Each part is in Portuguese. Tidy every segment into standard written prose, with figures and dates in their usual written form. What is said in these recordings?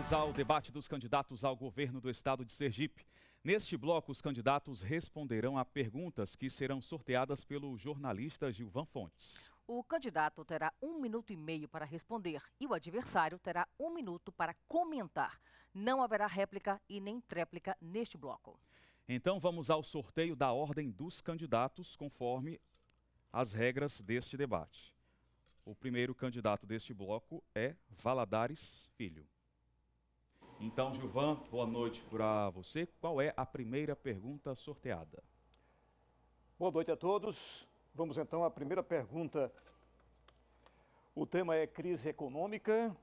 Vamos ao debate dos candidatos ao governo do estado de Sergipe. Neste bloco, os candidatos responderão a perguntas que serão sorteadas pelo jornalista Gilvan Fontes. O candidato terá 1 minuto e meio para responder e o adversário terá 1 minuto para comentar. Não haverá réplica e nem tréplica neste bloco. Então vamos ao sorteio da ordem dos candidatos conforme as regras deste debate. O primeiro candidato deste bloco é Valadares Filho. Então, Gilvan, boa noite para você. Qual é a primeira pergunta sorteada? Boa noite a todos. Vamos então à primeira pergunta. O tema é crise econômica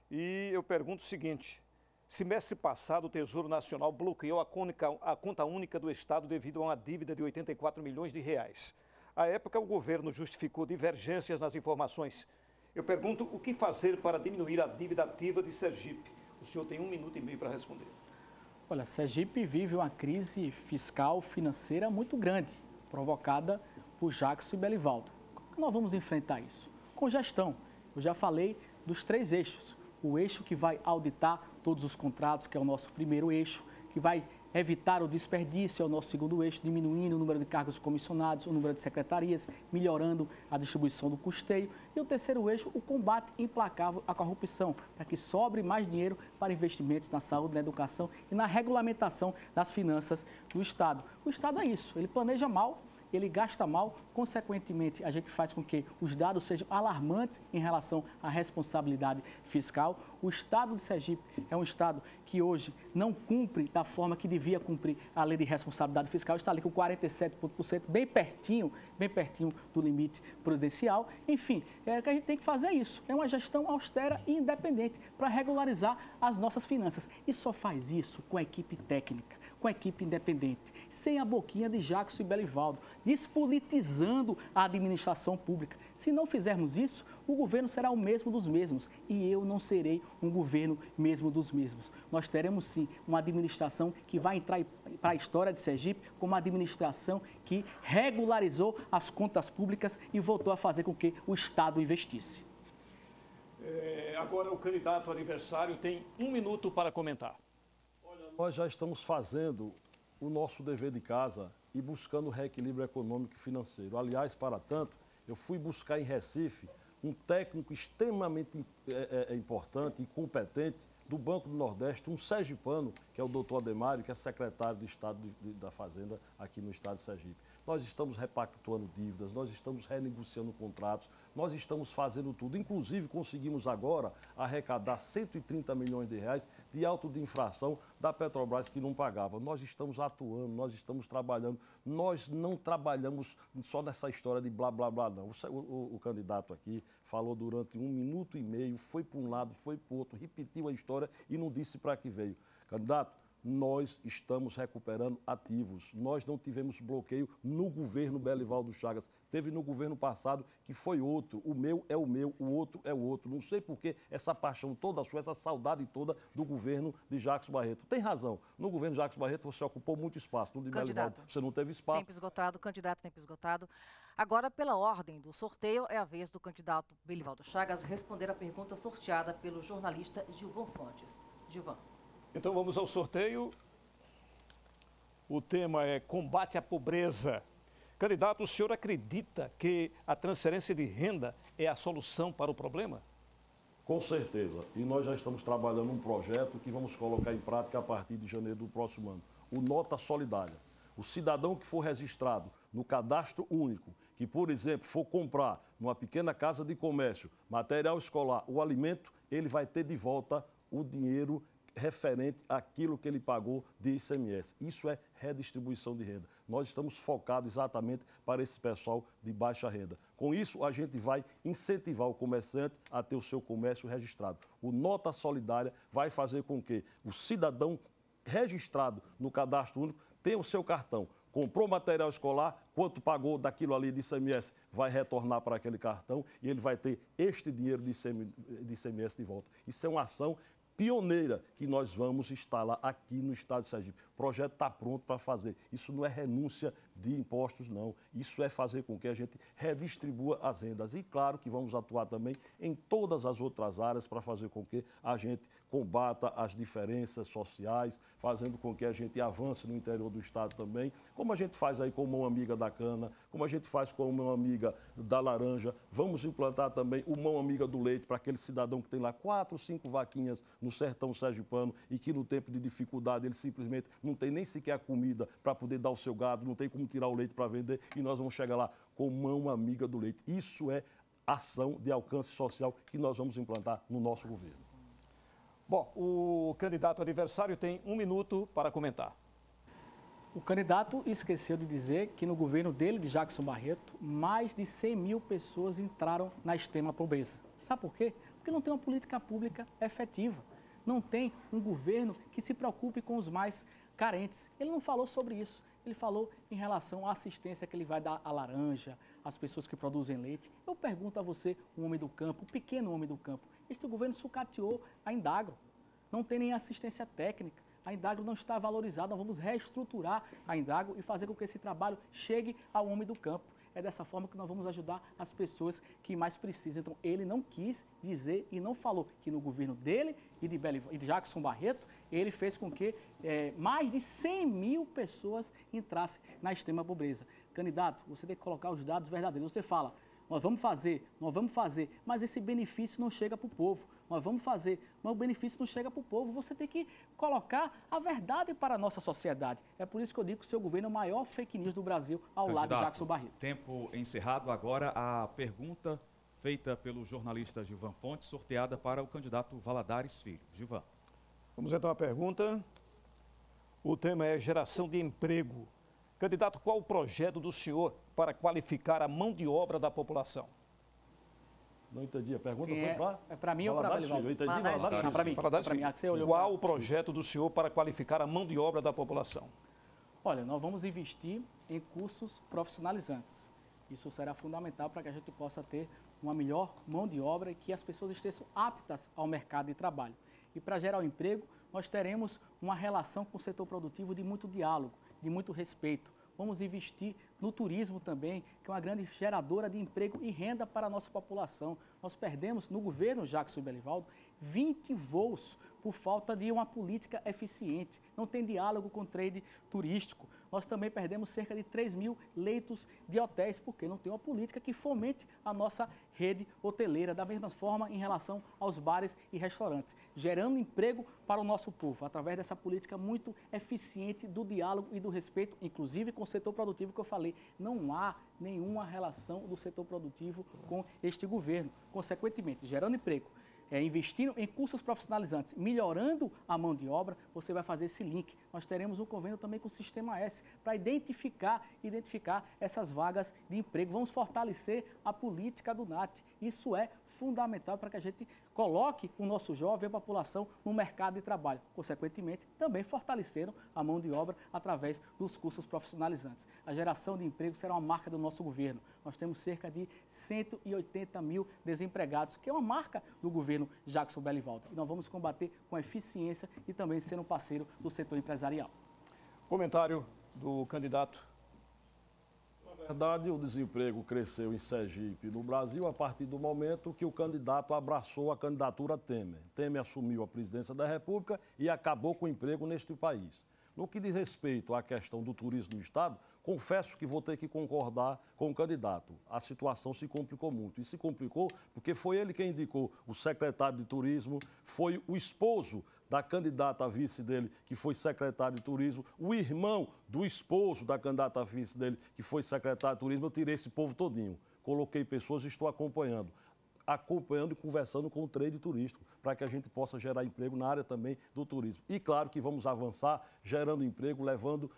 e eu pergunto o seguinte: semestre passado o Tesouro Nacional bloqueou a conta única do Estado devido a uma dívida de 84 milhões de reais. À época, o governo justificou divergências nas informações. Eu pergunto o que fazer para diminuir a dívida ativa de Sergipe. O senhor tem 1 minuto e meio para responder. Olha, Sergipe vive uma crise fiscal, financeira muito grande, provocada por Jackson e Belivaldo. Como nós vamos enfrentar isso? Com gestão. Eu já falei dos 3 eixos. O eixo que vai auditar todos os contratos, que é o nosso primeiro eixo, que vai evitar o desperdício, é o nosso segundo eixo, diminuindo o número de cargos comissionados, o número de secretarias, melhorando a distribuição do custeio. E o terceiro eixo, o combate implacável à corrupção, para que sobre mais dinheiro para investimentos na saúde, na educação e na regulamentação das finanças do Estado. O Estado é isso, ele planeja mal, ele gasta mal, consequentemente a gente faz com que os dados sejam alarmantes em relação à responsabilidade fiscal. O estado de Sergipe é um estado que hoje não cumpre da forma que devia cumprir a lei de responsabilidade fiscal, está ali com 47%, bem pertinho do limite presidencial. Enfim, o que a gente tem que fazer é isso, é uma gestão austera e independente para regularizar as nossas finanças. E só faz isso com a equipe técnica, com a equipe independente, sem a boquinha de Jackson e Belivaldo, despolitizando a administração pública. Se não fizermos isso, o governo será o mesmo dos mesmos e eu não serei um governo mesmo dos mesmos. Nós teremos sim uma administração que vai entrar para a história de Sergipe como uma administração que regularizou as contas públicas e voltou a fazer com que o Estado investisse. Agora o candidato adversário tem 1 minuto para comentar. Nós já estamos fazendo o nosso dever de casa e buscando o reequilíbrio econômico e financeiro. Aliás, para tanto, eu fui buscar em Recife um técnico extremamente importante e competente do Banco do Nordeste, um sergipano, que é o doutor Ademário, que é secretário de Estado da Fazenda aqui no estado de Sergipe. Nós estamos repactuando dívidas, nós estamos renegociando contratos, nós estamos fazendo tudo. Inclusive, conseguimos agora arrecadar 130 milhões de reais de auto de infração da Petrobras que não pagava. Nós estamos atuando, nós estamos trabalhando. Nós não trabalhamos só nessa história de blá, blá, blá, não. O candidato aqui falou durante 1 minuto e meio, foi para um lado, foi para o outro, repetiu a história e não disse para que veio. Candidato, nós estamos recuperando ativos. Nós não tivemos bloqueio no governo Belivaldo Chagas. Teve no governo passado que foi outro. O meu é o meu, o outro é o outro. Não sei por que essa paixão toda sua, essa saudade toda do governo de Jacques Barreto. Tem razão. No governo de Jacques Barreto você ocupou muito espaço. No de Belivaldo você não teve espaço. Tempo esgotado, candidato, tempo esgotado. Agora, pela ordem do sorteio, é a vez do candidato Belivaldo Chagas responder a pergunta sorteada pelo jornalista Gilvan Fontes. Gilvan. Então vamos ao sorteio. O tema é combate à pobreza. Candidato, o senhor acredita que a transferência de renda é a solução para o problema? Com certeza. E nós já estamos trabalhando um projeto que vamos colocar em prática a partir de janeiro do próximo ano. O Nota Solidária. O cidadão que for registrado no cadastro único, que, por exemplo, for comprar numa pequena casa de comércio, material escolar ou alimento, ele vai ter de volta o dinheiro referente àquilo que ele pagou de ICMS. Isso é redistribuição de renda. Nós estamos focados exatamente para esse pessoal de baixa renda. Com isso, a gente vai incentivar o comerciante a ter o seu comércio registrado. O Nota Solidária vai fazer com que o cidadão registrado no cadastro único tenha o seu cartão. Comprou material escolar, quanto pagou daquilo ali de ICMS, vai retornar para aquele cartão e ele vai ter este dinheiro de ICMS de volta. Isso é uma ação pioneira que nós vamos instalar aqui no estado de Sergipe. O projeto está pronto para fazer. Isso não é renúncia de impostos, não. Isso é fazer com que a gente redistribua as rendas. E claro que vamos atuar também em todas as outras áreas para fazer com que a gente combata as diferenças sociais, fazendo com que a gente avance no interior do estado também, como a gente faz aí com Mão Amiga da Cana, como a gente faz com Mão Amiga da Laranja. Vamos implantar também o Mão Amiga do Leite para aquele cidadão que tem lá 4, 5 vaquinhas no sertão sergipano e que no tempo de dificuldade ele simplesmente não tem nem sequer a comida para poder dar ao seu gado, não tem como tirar o leite para vender, e nós vamos chegar lá com Mão Amiga do Leite. Isso é ação de alcance social que nós vamos implantar no nosso governo. Bom, o candidato adversário tem 1 minuto para comentar. O candidato esqueceu de dizer que no governo dele, de Jackson Barreto, mais de 100 mil pessoas entraram na extrema pobreza. Sabe por quê? Porque não tem uma política pública efetiva. Não tem um governo que se preocupe com os mais carentes. Ele não falou sobre isso. Ele falou em relação à assistência que ele vai dar à laranja, às pessoas que produzem leite. Eu pergunto a você, um homem do campo, um pequeno homem do campo, este governo sucateou a Indagro. Não tem nem assistência técnica. A Indagro não está valorizada. Nós vamos reestruturar a Indagro e fazer com que esse trabalho chegue ao homem do campo. É dessa forma que nós vamos ajudar as pessoas que mais precisam. Então, ele não quis dizer e não falou que no governo dele e de Jackson Barreto, ele fez com que mais de 100 mil pessoas entrassem na extrema pobreza. Candidato, você tem que colocar os dados verdadeiros. Você fala, nós vamos fazer, mas esse benefício não chega para o povo. Nós vamos fazer, mas o benefício não chega para o povo. Você tem que colocar a verdade para a nossa sociedade. É por isso que eu digo que o seu governo é o maior fake news do Brasil, ao lado de Jackson Barreto. Tempo encerrado. Agora a pergunta feita pelo jornalista Gilvan Fontes, sorteada para o candidato Valadares Filho. Gilvan. Vamos então à pergunta. O tema é geração de emprego. Candidato, qual o projeto do senhor para qualificar a mão de obra da população? Não entendi. A pergunta foi para... É para mim ou para Belivaldo? Eu entendi. Para mim. Qual o projeto do senhor para qualificar a mão de obra da população? Olha, nós vamos investir em cursos profissionalizantes. Isso será fundamental para que a gente possa ter uma melhor mão de obra e que as pessoas estejam aptas ao mercado de trabalho. E para gerar o emprego, nós teremos uma relação com o setor produtivo de muito diálogo, de muito respeito. Vamos investir no turismo também, que é uma grande geradora de emprego e renda para a nossa população. Nós perdemos, no governo Jackson Belivaldo, 20 voos por falta de uma política eficiente. Não tem diálogo com o trade turístico. Nós também perdemos cerca de 3 mil leitos de hotéis, porque não tem uma política que fomente a nossa rede hoteleira, da mesma forma em relação aos bares e restaurantes, gerando emprego para o nosso povo, através dessa política muito eficiente do diálogo e do respeito, inclusive com o setor produtivo que eu falei. Não há nenhuma relação do setor produtivo com este governo. Consequentemente, gerando emprego, investindo em cursos profissionalizantes, melhorando a mão de obra, você vai fazer esse link. Nós teremos um convênio também com o Sistema S para identificar essas vagas de emprego. Vamos fortalecer a política do NAT. Isso é fundamental para que a gente coloque o nosso jovem, a população, no mercado de trabalho. Consequentemente, também fortaleceram a mão de obra através dos cursos profissionalizantes. A geração de emprego será uma marca do nosso governo. Nós temos cerca de 180 mil desempregados, que é uma marca do governo Jackson Belivaldo. E nós vamos combater com eficiência e também sendo um parceiro do setor empresarial. Comentário do candidato. Na verdade, o desemprego cresceu em Sergipe no Brasil a partir do momento que o candidato abraçou a candidatura Temer. Temer assumiu a presidência da República e acabou com o emprego neste país. No que diz respeito à questão do turismo no Estado, confesso que vou ter que concordar com o candidato. A situação se complicou muito. E se complicou porque foi ele quem indicou o secretário de Turismo, foi o esposo da candidata a vice dele, que foi secretário de Turismo, o irmão do esposo da candidata a vice dele, que foi secretário de Turismo. Eu tirei esse povo todinho. Coloquei pessoas e estou acompanhando e conversando com o trade turístico, para que a gente possa gerar emprego na área também do turismo. E claro que vamos avançar gerando emprego, levando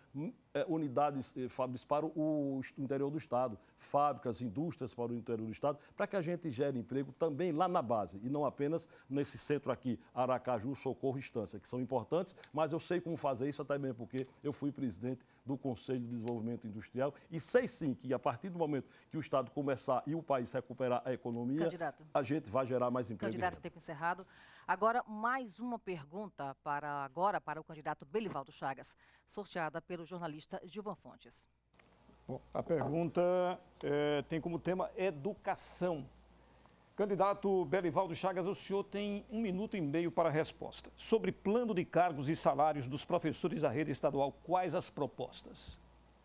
unidades fábricas para o interior do Estado, fábricas, indústrias para o interior do Estado, para que a gente gere emprego também lá na base, e não apenas nesse centro aqui, Aracaju, Socorro e Estância, que são importantes, mas eu sei como fazer isso até mesmo porque eu fui presidente do Conselho de Desenvolvimento Industrial e sei sim que a partir do momento que o Estado começar e o país recuperar a economia, a gente vai gerar mais emprego. Candidato, tempo encerrado. Agora, mais uma pergunta para o candidato Belivaldo Chagas, sorteada pelo jornalista Gilvan Fontes. Bom, a pergunta tem como tema educação. Candidato Belivaldo Chagas, o senhor tem 1 minuto e meio para a resposta. Sobre plano de cargos e salários dos professores da rede estadual, quais as propostas?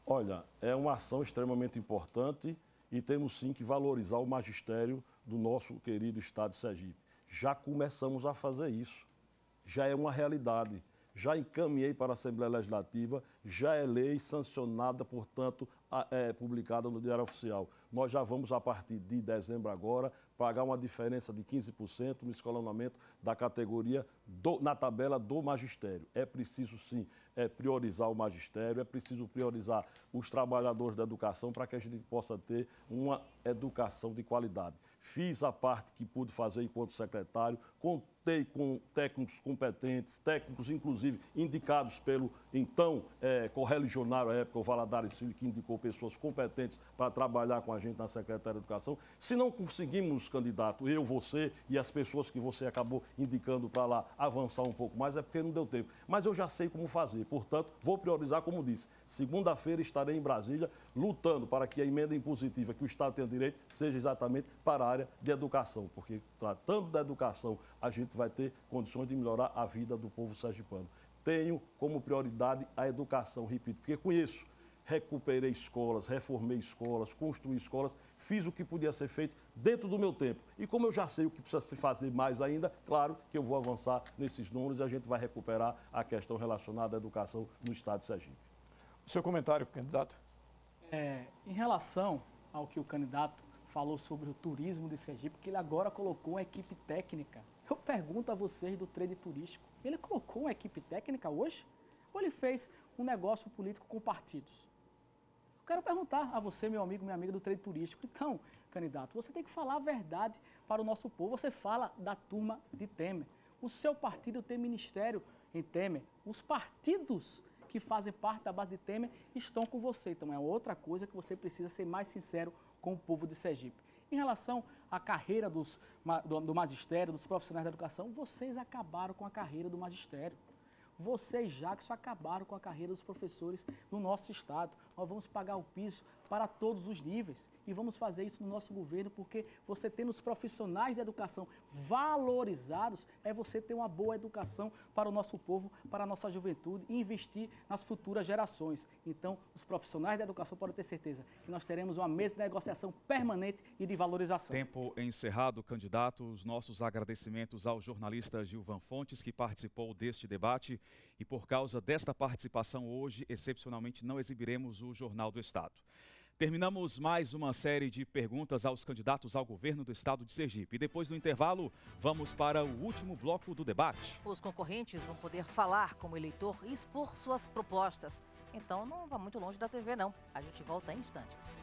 Olha, é uma ação extremamente importante e temos sim que valorizar o magistério do nosso querido estado de Sergipe. Já começamos a fazer isso, já é uma realidade. Já encaminhei para a Assembleia Legislativa, já é lei sancionada, portanto, publicada no Diário Oficial. Nós já vamos, a partir de dezembro agora, pagar uma diferença de 15% no escalonamento da categoria na tabela do magistério. É preciso, sim, priorizar o magistério, é preciso priorizar os trabalhadores da educação para que a gente possa ter uma educação de qualidade. Fiz a parte que pude fazer enquanto secretário, contei com técnicos competentes, técnicos, inclusive, indicados pelo, então, correligionário à época, o Valadares Filho, que indicou pessoas competentes para trabalhar com a gente na Secretaria de Educação. Se não conseguimos, candidato, eu, você e as pessoas que você acabou indicando para lá avançar um pouco mais, é porque não deu tempo. Mas eu já sei como fazer, portanto, vou priorizar, como disse. Segunda-feira estarei em Brasília lutando para que a emenda impositiva que o Estado tem direito seja exatamente para a área de educação, porque tratando da educação, a gente vai ter condições de melhorar a vida do povo sergipano. Tenho como prioridade a educação, repito, porque conheço. Recuperei escolas, reformei escolas, construí escolas, fiz o que podia ser feito dentro do meu tempo. E como eu já sei o que precisa se fazer mais ainda, claro que eu vou avançar nesses números e a gente vai recuperar a questão relacionada à educação no estado de Sergipe. O seu comentário, candidato? Em relação ao que o candidato falou sobre o turismo de Sergipe, que ele agora colocou uma equipe técnica. Eu pergunto a vocês do trade turístico, ele colocou uma equipe técnica hoje? Ou ele fez um negócio político com partidos? Quero perguntar a você, meu amigo, minha amiga do trade turístico. Então, candidato, você tem que falar a verdade para o nosso povo. Você fala da turma de Temer. O seu partido tem ministério em Temer. Os partidos que fazem parte da base de Temer estão com você. Então, é outra coisa que você precisa ser mais sincero com o povo de Sergipe. Em relação à carreira do magistério, dos profissionais da educação, vocês acabaram com a carreira do magistério. Vocês, Jackson, acabaram com a carreira dos professores no nosso estado. Nós vamos pagar o piso para todos os níveis e vamos fazer isso no nosso governo, porque você tendo os profissionais de educação valorizados, é você ter uma boa educação para o nosso povo, para a nossa juventude e investir nas futuras gerações. Então, os profissionais da educação podem ter certeza que nós teremos uma mesa de negociação permanente e de valorização. Tempo encerrado, candidato. Os nossos agradecimentos ao jornalista Gilvan Fontes, que participou deste debate. E por causa desta participação hoje, excepcionalmente, não exibiremos o Jornal do Estado. Terminamos mais uma série de perguntas aos candidatos ao governo do estado de Sergipe. E depois do intervalo, vamos para o último bloco do debate. Os concorrentes vão poder falar como eleitor e expor suas propostas. Então não vá muito longe da TV, não. A gente volta em instantes.